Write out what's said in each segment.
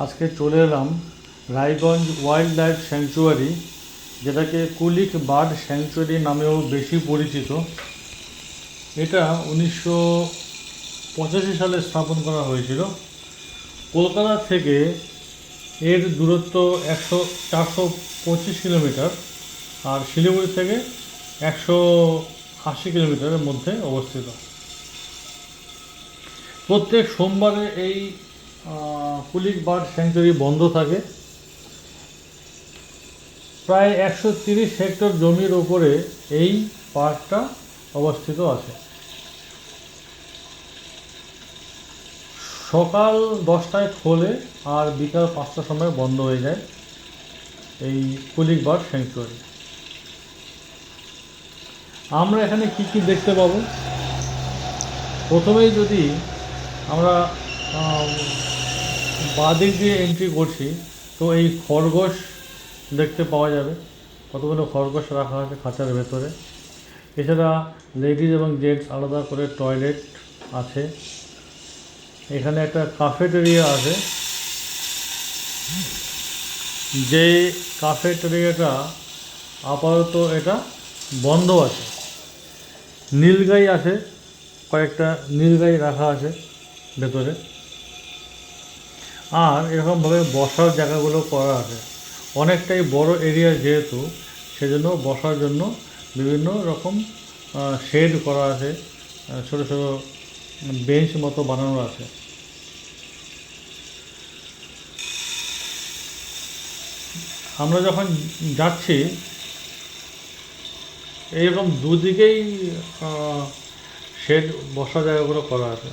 আজকে চলে এলাম রায়গঞ্জ ওয়াইল্ড লাইফ স্যাংচুয়ারি, যেটাকে কুলিক বার্ড স্যাংচুয়ারি নামেও বেশি পরিচিত। এটা 1985 সালে স্থাপন করা হয়েছিল। কলকাতা থেকে এর দূরত্ব 425 কিলোমিটার, আর শিলিগুড়ি থেকে 180 কিলোমিটারের মধ্যে অবস্থিত। প্রত্যেক সোমবারে এই কুলিক বার্ড স্যাংচুয়ারি বন্ধ থাকে। প্রায় 130 হেক্টর জমির ওপরে এই পার্কটা অবস্থিত আছে। সকাল 10টায় খোলে আর বিকাল 5টার সময় বন্ধ হয়ে যায় এই কুলিক বার্ড স্যাংচুয়ারি। আমরা এখানে কি কি দেখতে পাবো? প্রথমেই যদি আমরা বাঁদিক দিয়ে এন্ট্রি করছি, তো এই খরগোশ দেখতে পাওয়া যাবে। কতগুলো খরগোশ রাখা আছে খাঁচার ভেতরে। এছাড়া লেডিজ এবং জেন্টস আলাদা করে টয়লেট আছে। এখানে একটা কাফেটেরিয়া আছে, যে কাফেটেরিয়াটা আপাতত এটা বন্ধ আছে। নীলগাই আছে, কয়েকটা নীলগাই রাখা আছে ভেতরে। আর এরকমভাবে বসার জায়গাগুলো করা আছে। অনেকটাই বড় এরিয়া যেহেতু, সেজন্য বসার জন্য বিভিন্ন রকম শেড করা আছে, ছোটো ছোটো বেঞ্চ মতো বানানো আছে। আমরা যখন যাচ্ছি, এইরকম দুদিকেই শেড বসার জায়গাগুলো করা আছে।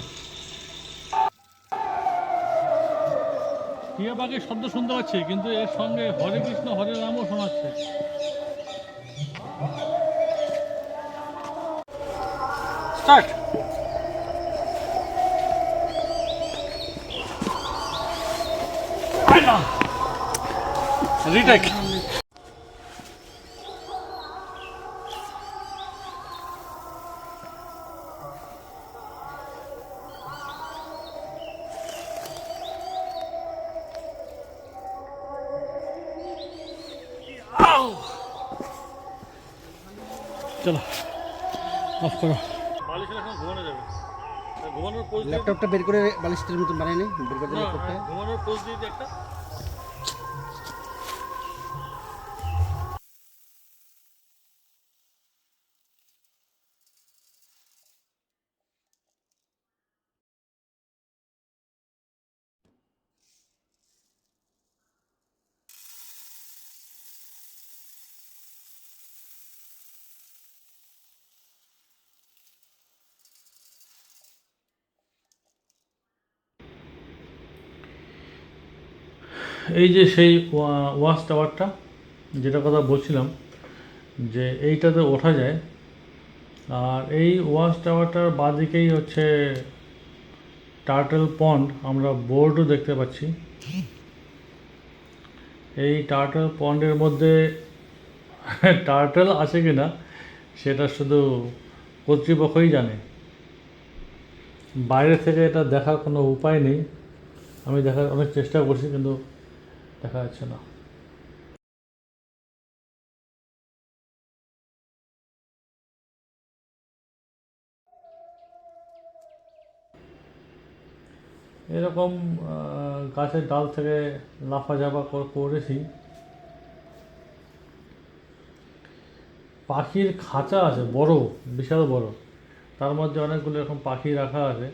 টিয়া পাখির শব্দ শুনতে পাচ্ছি, কিন্তু এর সঙ্গে হরে কৃষ্ণ হরে রামও শোনাচ্ছে। স্টার্ট। রিটেক। চলো অফ করো। বালিশের এখন ঘুমানো যাবে। ঘুমানোর পোজ, ল্যাপটপটা বের করে বালিশটার মতন বানাই নি, বের করে ল্যাপটপটা। ঘুমানোর পোজ দিয়ে একটা। এই যে সেই ওয়াচ টাওয়ারটা, যেটা কথা বলছিলাম, যে এইটাতে ওঠা যায়। আর এই ওয়াচ টাওয়ারটার বাঁদিকেই হচ্ছে টার্টল পন্ড। আমরা বোর্ডও দেখতে পাচ্ছি। এই টার্টল পন্ডের মধ্যে টার্টল আছে কি না সেটা শুধু কর্তৃপক্ষই জানে। বাইরে থেকে এটা দেখার কোনো উপায় নেই। আমি দেখার অনেক চেষ্টা করছি, কিন্তু দেখা যাচ্ছে না। এরকম গাছের ডাল থেকে লাফাঝাপা করেছি। পাখির খাঁচা আছে বড়, বিশাল বড়। তার মধ্যে অনেকগুলো এরকম পাখি রাখা আছে।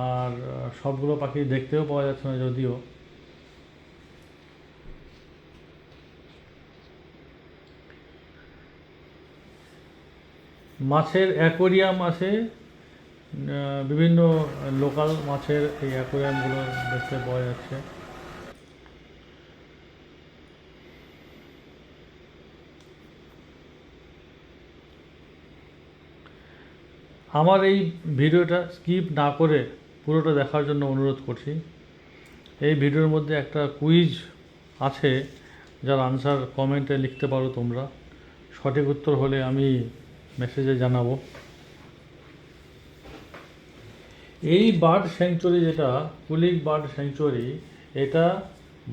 আর সবগুলো পাখি দেখতেও পাওয়া যাচ্ছে না যদিও। মাছের অ্যাকোরিয়াম আছে, বিভিন্ন লোকাল মাছের এই অ্যাকোরিয়ামগুলো দেখতে পাওয়া যাচ্ছে। আমার এই ভিডিওটা স্কিপ না করে পুরোটা দেখার জন্য অনুরোধ করছি। এই ভিডিওর মধ্যে একটা কুইজ আছে, যার আনসার কমেন্টে লিখতে পারো তোমরা। সঠিক উত্তর হলে আমি মেসেজে জানাবো। এই বার্ড স্যাংচুয়ারি, যেটা কুলিক বার্ড স্যাংচুয়ারি, এটা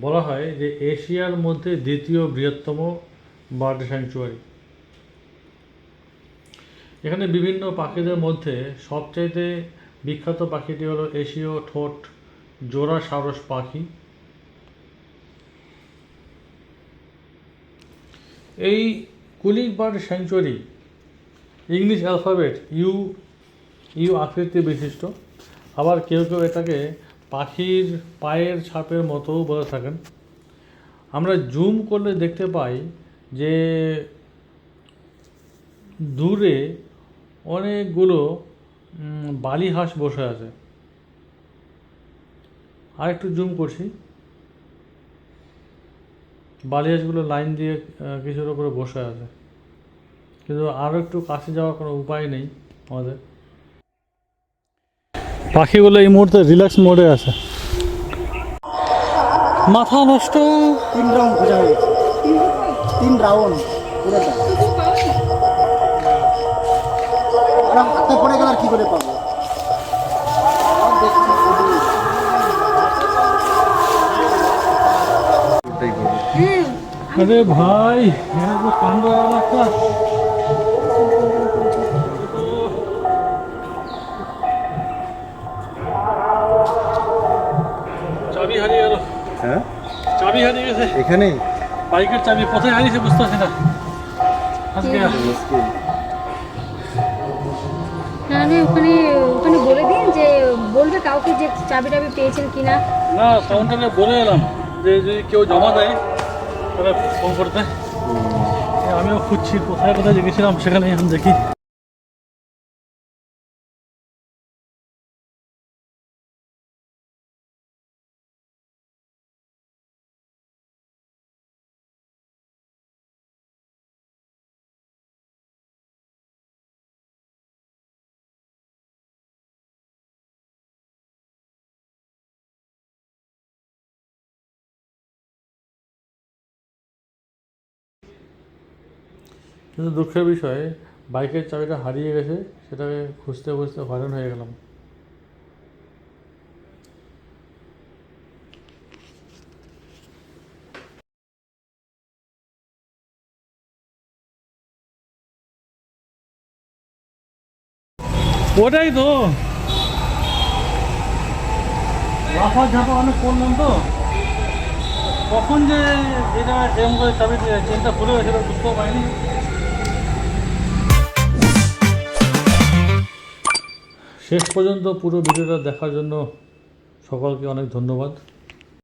বলা হয় যে এশিয়ার মধ্যে দ্বিতীয় বৃহত্তম বার্ড স্যাংচুয়ারি। এখানে বিভিন্ন পাখিদের মধ্যে সবচাইতে বিখ্যাত পাখিটি হলো এশীয় ঠোঁট জোড়া সারস পাখি। এই Kulik bird sanctuary English alphabet U আকৃতি বিশিষ্ট। আবার কেউ কেউ এটাকে পাখির পায়ের ছাপের মতোও বলে থাকেন। আমরা জুম করলে দেখতে পাই যে দূরে অনেকগুলো বালি হাঁস বসে আছে। আর একটু জুম করছি, বালি হাঁসগুলো লাইন দিয়ে কিছুর উপরে বসে আছে, কিন্তু আরও একটু কাছে যাওয়ার কোনো উপায় নেই আমাদের। পাখিগুলো এই মুহূর্তে রিল্যাক্স মোডে আছে। মাথা নষ্ট। 3 রাউন্ড খোঁজা হয়ে গেছে, 3 রাউন্ড পুরোটা। ওরা হাতে পড়ে গেল আর কি করে পাবো? আরে ভাই, এটা তো কাণ্ড একটা। চাবি হারিয়ে গেল। হ্যাঁ, চাবি হারিয়ে গেছে এখানে বাইকের চাবি। কোথায় হারিয়েছে বুঝতে পারছি না আজকে। তাহলে ওখানে ওখানে বলে দিন যে বলবে কাউকে যে চাবি টাবি পেয়েছেন কিনা। না, কাউন্টারে বলে এলাম যে যদি কেউ জমা দেয় তাহলে ফোন করতে। আমিও খুঁজছি কোথায় কোথায় গেছিলাম, সেখানে এখন দেখি। কিন্তু দুঃখের বিষয়, বাইকের চাবিটা হারিয়ে গেছে, সেটাকে খুঁজতে খুঁজতে হয়রান হয়ে গেলাম। ওটাই তো লাফা ঝাপা অনেক করলাম তো, কখন যে এটা এরকম করে চাবি চেনটা খুলে গেছিল বুঝতেও পারিনি। শেষ পর্যন্ত পুরো ভিডিওটা দেখার জন্য সকলকে অনেক ধন্যবাদ।